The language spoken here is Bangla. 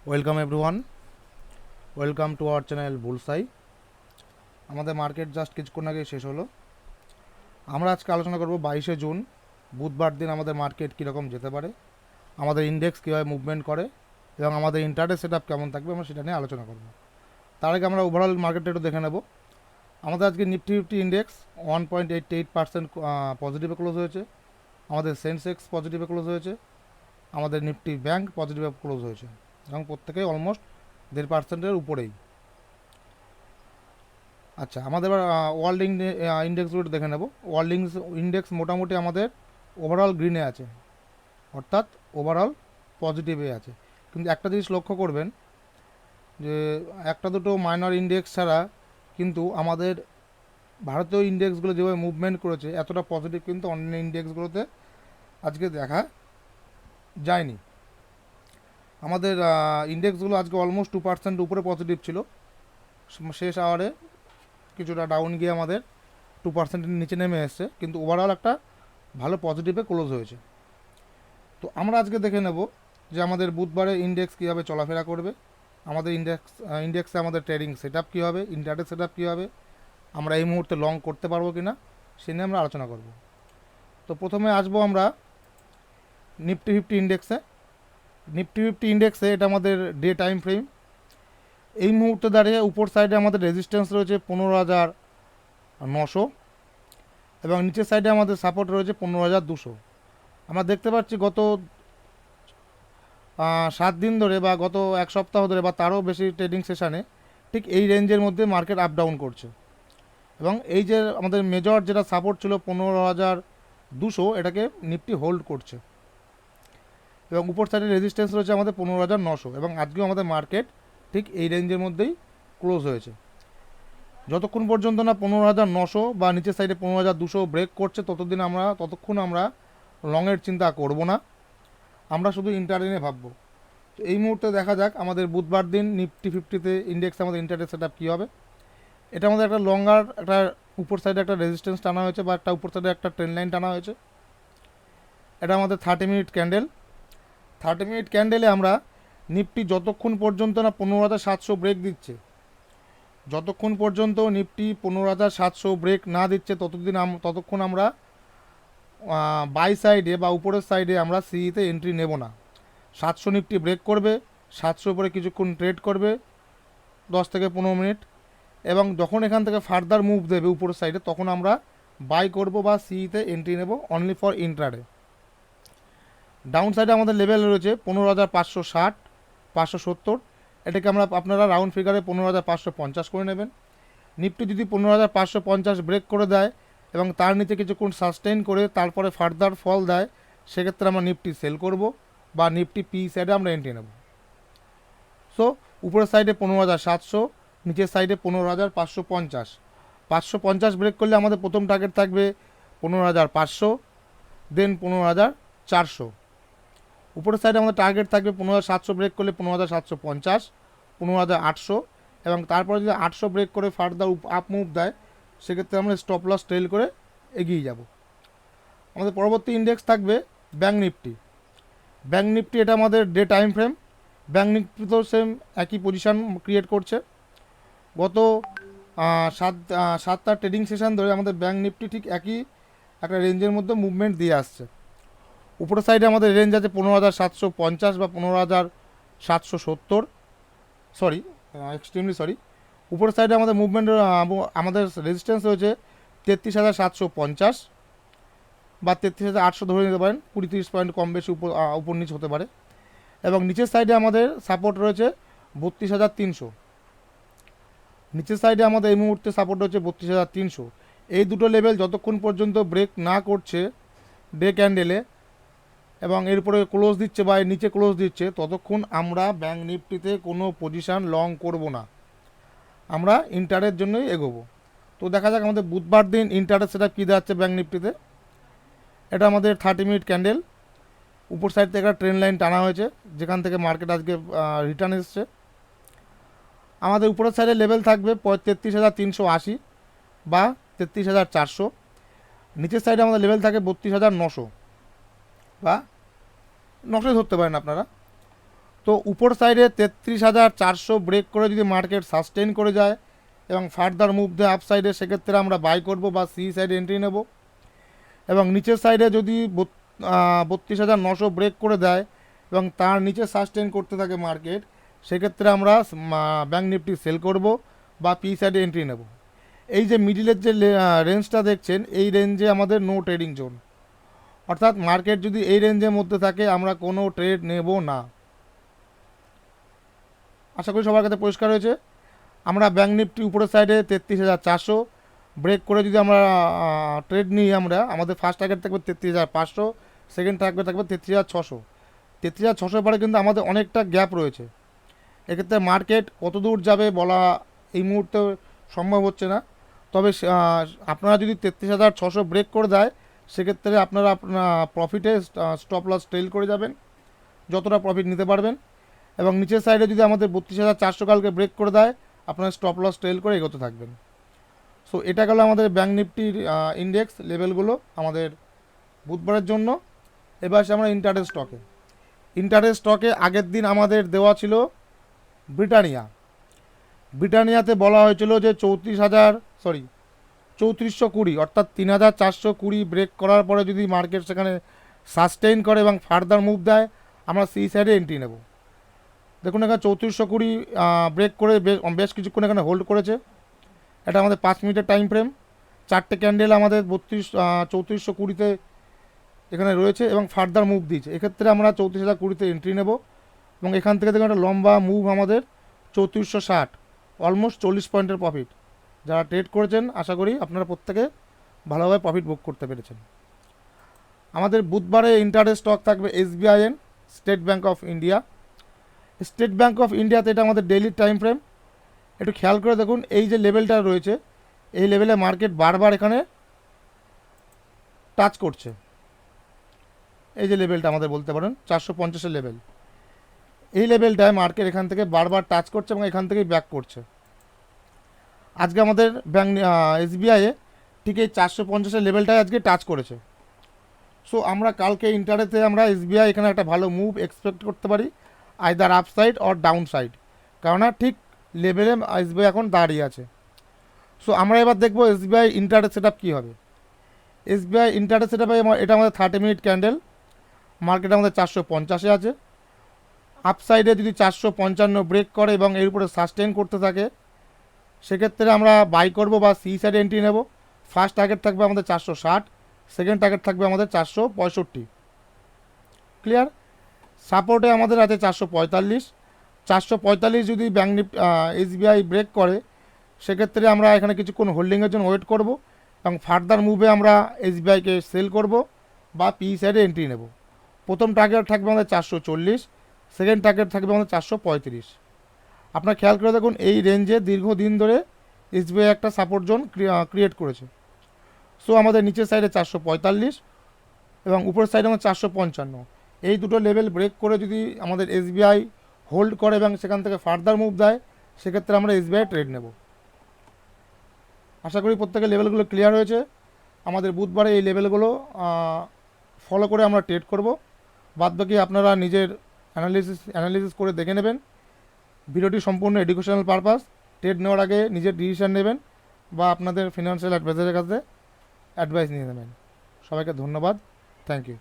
Welcome everyone, welcome to our channel Bullseye. আমাদের মার্কেট জাস্ট কিছুক্ষণ আগে শেষ হলো। আমরা আজকে আলোচনা করব 22শে জুন বুধবার দিন আমাদের মার্কেট কীরকম যেতে পারে, আমাদের ইন্ডেক্স কীভাবে মুভমেন্ট করে এবং আমাদের ইন্টারডে সেট আপ কেমন থাকবে, আমরা সেটা নিয়ে আলোচনা করব। তার আগে আমরা ওভারঅল মার্কেটটা একটু দেখে নেব। আমাদের আজকে নিফটি 50 ইন্ডেক্স 1.88% পজিটিভে ক্লোজ হয়েছে। আমাদের সেন্সেক্স পজিটিভে ক্লোজ হয়েছে। আমাদের নিফটি ব্যাংক পজিটিভে ক্লোজ হয়েছে এবং প্রত্যেকেই অলমোস্ট 1.5%-এর উপরেই। আচ্ছা, আমাদের এবার ওয়ার্ল্ড ইন্ডেক্সগুলো দেখে নেব। ওয়ার্ল্ড ইন্ডেক্স মোটামুটি আমাদের ওভারঅল গ্রিনে আছে, অর্থাৎ ওভারঅল পজিটিভে আছে। কিন্তু একটা জিনিস লক্ষ্য করবেন যে একটা দুটো মাইনর ইন্ডেক্স ছাড়া কিন্তু আমাদের ভারতীয় ইন্ডেক্সগুলো যেভাবে মুভমেন্ট করেছে এতটা পজিটিভ কিন্তু অন্য ইন্ডেক্সগুলোতে আজকে দেখা যায়নি। আমাদের ইন্ডেক্সগুলো আজকে অলমোস্ট 2% উপরে পজিটিভ ছিল, শেষ আওয়ারে কিছুটা ডাউন গিয়ে আমাদের 2%-এর নিচে নেমে এসছে, কিন্তু ওভারঅল একটা ভালো পজিটিভে ক্লোজ হয়েছে। তো আমরা আজকে দেখে নেব যে আমাদের বুধবারে ইন্ডেক্স কীভাবে চলাফেরা করবে, আমাদের ইন্ডেক্সে আমাদের ট্রেডিং সেট আপ কী হবে, ইন্টারডে সেট আপ কী হবে, আমরা এই মুহূর্তে লং করতে পারবো কি না সে নিয়ে আমরা আলোচনা করব। তো প্রথমে আসবো আমরা নিফটি 50 ইন্ডেক্সে। নিফটি 50 ইন্ডেক্সে এটা আমাদের ডে টাইম ফ্রেম। এই মুহূর্তে দাঁড়িয়ে উপর সাইডে আমাদের রেজিস্ট্যান্স রয়েছে 15,900 এবং নিচের সাইডে আমাদের সাপোর্ট রয়েছে 15,200। আমরা দেখতে পাচ্ছি গত 7 দিন ধরে বা গত এক সপ্তাহ ধরে বা তারও বেশি ট্রেডিং সেশানে ঠিক এই রেঞ্জের মধ্যে মার্কেট আপ ডাউন করছে এবং এই যে আমাদের মেজর যেটা সাপোর্ট ছিল 15,200, এটাকে নিফটি হোল্ড করছে এবং উপর সাইডে রেজিস্ট্যান্স রয়েছে আমাদের 15,900 এবং আজকেও আমাদের মার্কেট ঠিক এই রেঞ্জের মধ্যেই ক্লোজ হয়েছে। যতক্ষণ পর্যন্ত না 15,900 বা নিচের সাইডে 15,200 ব্রেক করছে ততক্ষণ আমরা লংয়ের চিন্তা করব না, আমরা শুধু ইন্টারডে ভাববো। তো এই মুহূর্তে দেখা যাক আমাদের বুধবার দিন নিফটি 50-তে ইন্ডেক্স আমাদের ইন্টারডে সেট আপ কী হবে। এটা আমাদের একটা লঙ্গার একটা উপর সাইডে একটা রেজিস্ট্যান্স টানা হয়েছে বা একটা উপর সাইডে একটা ট্রেন লাইন টানা হয়েছে। এটা আমাদের 30 মিনিট ক্যান্ডেল। 30 মিনিট ক্যান্ডেলে আমরা নিফটি যতক্ষণ পর্যন্ত না 15,700 ব্রেক দিচ্ছে, যতক্ষণ পর্যন্ত নিফটি 15,700 ব্রেক না দিচ্ছে ততক্ষণ আমরা বাই সাইডে বা উপরের সাইডে আমরা সিইতে এন্ট্রি নেব না। 700 নিফটি ব্রেক করবে, 700 উপরে কিছুক্ষণ ট্রেড করবে 10 থেকে 15 মিনিট এবং যখন এখান থেকে ফার্দার মুভ দেবে উপরের সাইডে তখন আমরা বাই করব বা সিইতে এন্ট্রি নেব অনলি ফর ইন্ট্রাডে। ডাউন সাইডে আমাদের লেভেল রয়েছে 15,560, 570, এটাকে আপনারা রাউন্ড ফিগারে 15,550 করে নেবেন। নিফটি যদি 15,550 ব্রেক করে দেয় এবং তার নিচে কিছুক্ষণ সাস্টেইন করে তারপরে ফার্দার ফল দেয়, সেক্ষেত্রে আমরা নিফটি সেল করব বা নিফটি পি সাইডে আমরা এন্ট্রি নেব। সো উপরের সাইডে 15,700, নিচের সাইডে 15,550। 550 ব্রেক করলে আমাদের প্রথম টার্গেট থাকবে 15,500, দেন 15,400। উপরের সাইডে আমাদের টার্গেট থাকবে 15,700 ব্রেক করলে 15,750, 15,800 এবং তারপরে যদি 800 ব্রেক করে ফার্দার আপ মুভ দেয় সেক্ষেত্রে আমরা স্টপ লস ট্রেল করে এগিয়ে যাব। আমাদের পরবর্তী ইন্ডেক্স থাকবে ব্যাঙ্ক নিফটি। ব্যাঙ্ক নিফটি এটা আমাদের day time frame. Bank Nifty তো সেম একই পজিশান ক্রিয়েট করছে। গত 7টা ট্রেডিং সেশন ধরে আমাদের ব্যাঙ্ক নিফটি ঠিক একই একটা রেঞ্জের মধ্যে মুভমেন্ট দিয়ে আসছে। উপরের সাইডে আমাদের রেঞ্জ আছে 15,750 বা 15,770, সরি। উপরের সাইডে আমাদের মুভমেন্ট আমাদের রেজিস্ট্যান্স রয়েছে 33,750 বা 33,800 ধরে নিতে পারেন, 20-30 পয়েন্ট কম বেশি উপর নিচ হতে পারে এবং নিচের সাইডে আমাদের সাপোর্ট রয়েছে 32,300। নিচের সাইডে আমাদের এই মুহূর্তে সাপোর্ট রয়েছে 32,300। এই দুটো লেভেল যতক্ষণ পর্যন্ত ব্রেক না করছে ডে ক্যান্ডেলে এবং এরপরে ক্লোজ দিচ্ছে বা এর নিচে ক্লোজ দিচ্ছে ততক্ষণ আমরা ব্যাঙ্ক নিফটিতে কোনো পজিশান লং করব না, আমরা ইন্টারের জন্যই এগোবো। তো দেখা যাক আমাদের বুধবার দিন ইন্টারের সেটা কী দেখাচ্ছে ব্যাঙ্ক নিফটিতে। এটা আমাদের 30 মিনিট ক্যান্ডেল। উপর সাইড থেকে একটা ট্রেন লাইন টানা হয়েছে যেখান থেকে মার্কেট আজকে রিটার্ন এসছে। আমাদের উপরের সাইডে লেভেল থাকবে 33,380 বা 33,400। নিচের সাইডে আমাদের লেভেল থাকে 32,900 বা 900 ধরতে পারেন আপনারা। তো উপর সাইডে 33,400 ব্রেক করে যদি মার্কেট সাস্টেন করে যায় এবং ফার্দার মুভ দেয় আপ সাইডে, সেক্ষেত্রে আমরা বাই করব বা সি সাইডে এন্ট্রি নেব। এবং নিচের সাইডে যদি 32,900 ব্রেক করে দেয় এবং তার নিচে সাস্টেন করতে থাকে মার্কেট, সেক্ষেত্রে আমরা ব্যাঙ্ক নিফটি সেল করব বা পি সাইডে এন্ট্রি নেব। এই যে মিডিলের যে রেঞ্জটা দেখছেন, এই রেঞ্জে আমাদের নো ট্রেডিং জোন, অর্থাৎ মার্কেট যদি এই রেঞ্জের মধ্যে থাকে আমরা কোনো ট্রেড নেব না। আশা করি সবার কাছে পরিষ্কার হয়েছে। আমরা ব্যাঙ্ক নিফটি উপরের সাইডে 33,400 ব্রেক করে যদি আমরা ট্রেড নিই, আমরা আমাদের ফার্স্ট টার্গেট থাকবে 33,500, সেকেন্ড টার্গেট থাকবে 33,600। 33,600 পরে কিন্তু আমাদের অনেকটা গ্যাপ রয়েছে। এক্ষেত্রে মার্কেট কত দূর যাবে বলা এই মুহূর্তে সম্ভব হচ্ছে না। তবে আপনারা যদি 33,600 ব্রেক করে দেয়, সেক্ষেত্রে আপনারা আপনার প্রফিটে স্টপ লস ট্রেল করে যাবেন, যতটা প্রফিট নিতে পারবেন। এবং নিচের সাইডে যদি আমাদের 32,400 কালকে ব্রেক করে দেয়, আপনারা স্টপ লস ট্রেল করে এগোতে থাকবেন। সো এটা গেল আমাদের ব্যাঙ্ক নিফটির ইন্ডেক্স লেভেলগুলো আমাদের বুধবারের জন্য। এবার আসে আমরা ইন্টারেস্ট স্টকে আগের দিন আমাদের দেওয়া ছিল ব্রিটানিয়াতে বলা হয়েছিল যে 3420 অর্থাৎ 3420 ব্রেক করার পরে যদি মার্কেট সেখানে সাস্টেইন করে এবং ফার্দার মুভ দেয়, আমরা সি সাইডে এন্ট্রি নেব। দেখুন এখানে 3420 ব্রেক করে বেশ কিছুক্ষণ এখানে হোল্ড করেছে। এটা আমাদের 5 মিনিটের টাইম ফ্রেম, 4টে ক্যান্ডেল আমাদের 3420-তে এখানে রয়েছে এবং ফার্দার মুভ দিয়েছে। এক্ষেত্রে আমরা 34,020-তে এন্ট্রি নেব এবং এখান থেকে দেখুন একটা লম্বা মুভ আমাদের 3460, অলমোস্ট 40 পয়েন্টের প্রফিট। যারা ট্রেড করেছেন আশা করি আপনারা প্রত্যেকে ভালোভাবে প্রফিট বুক করতে পেরেছেন। আমাদের বুধবারে ইন্টারেস্ট স্টক থাকবে SBIN, state bank of India. State bank of ইন্ডিয়াতে এটা আমাদের ডেইলি টাইম ফ্রেম। একটু খেয়াল করে দেখুন, এই যে লেভেলটা রয়েছে, এই লেভেলে মার্কেট বারবার এখানে টাচ করছে। এই যে লেভেলটা আমাদের বলতে পারেন 450-এর লেভেল, এই লেভেলটায় মার্কেট এখান থেকে বারবার টাচ করছে এবং এখান থেকেই ব্যাক করছে। আজকে আমাদের ব্যাঙ্ক SBI ঠিক এই 450-এর লেভেলটায় আজকে টাচ করেছে। সো আমরা কালকে ইন্টারেতে আমরা SBI এখানে একটা ভালো মুভ এক্সপেক্ট করতে পারি, either up side or down side, কেননা ঠিক লেভেলে SBI এখন দাঁড়িয়ে আছে। সো আমরা এবার দেখবো SBI ইন্টারেস্ট সেট আপ কী হবে। SBI ইন্টারেস্ট সেট আপে এটা আমাদের 30 মিনিট ক্যান্ডেল, মার্কেট আমাদের 450-এ আছে। আপ সাইডে যদি 455 ব্রেক করে এবং এর উপরে সাস্টেন করতে থাকে, সেক্ষেত্রে আমরা বাই করব বা সি সাইডে এন্ট্রি নেব। ফার্স্ট টার্গেট থাকবে আমাদের 460, সেকেন্ড টার্গেট থাকবে আমাদের 465। ক্লিয়ার? সাপোর্টে আমাদের আছে 445 যদি ব্যাঙ্ক নিফটি SBI ব্রেক করে, সেক্ষেত্রে আমরা এখানে কিছুক্ষণ হোল্ডিংয়ের জন্য ওয়েট করব এবং ফার্দার মুভে আমরা SBIকে সেল করব বা পি সাইডে এন্ট্রি নেব। প্রথম টার্গেট থাকবে আমাদের 440, সেকেন্ড টার্গেট থাকবে আমাদের 435। আপনার খেয়াল করে দেখুন, এই রেঞ্জে দীর্ঘদিন ধরে SBI একটা সাপোর্ট জোন ক্রিয়েট করেছে। সো আমাদের নিচের সাইডে 445 এবং উপরের সাইডে আমাদের 455, এই দুটো লেভেল ব্রেক করে যদি আমাদের SBI হোল্ড করে এবং সেখান থেকে ফার্দার মুভ দেয়, সেক্ষেত্রে আমরা SBI ট্রেড নেব। আশা করি প্রত্যেকের লেভেলগুলো ক্লিয়ার হয়েছে। আমাদের বুধবারে এই লেভেলগুলো ফলো করে আমরা ট্রেড করব। বাদবাকি আপনারা নিজের অ্যানালিসিস করে দেখে নেবেন। ভিডিওটি সম্পূর্ণ এডুকেশনাল পারপাস। ট্রেড নেওয়ার আগে নিজের ডিসিশন নেবেন বা আপনাদের ফিনান্সিয়াল অ্যাডভাইজারের কাছে অ্যাডভাইস নিয়ে নেবেন। সবাইকে ধন্যবাদ। Thank you.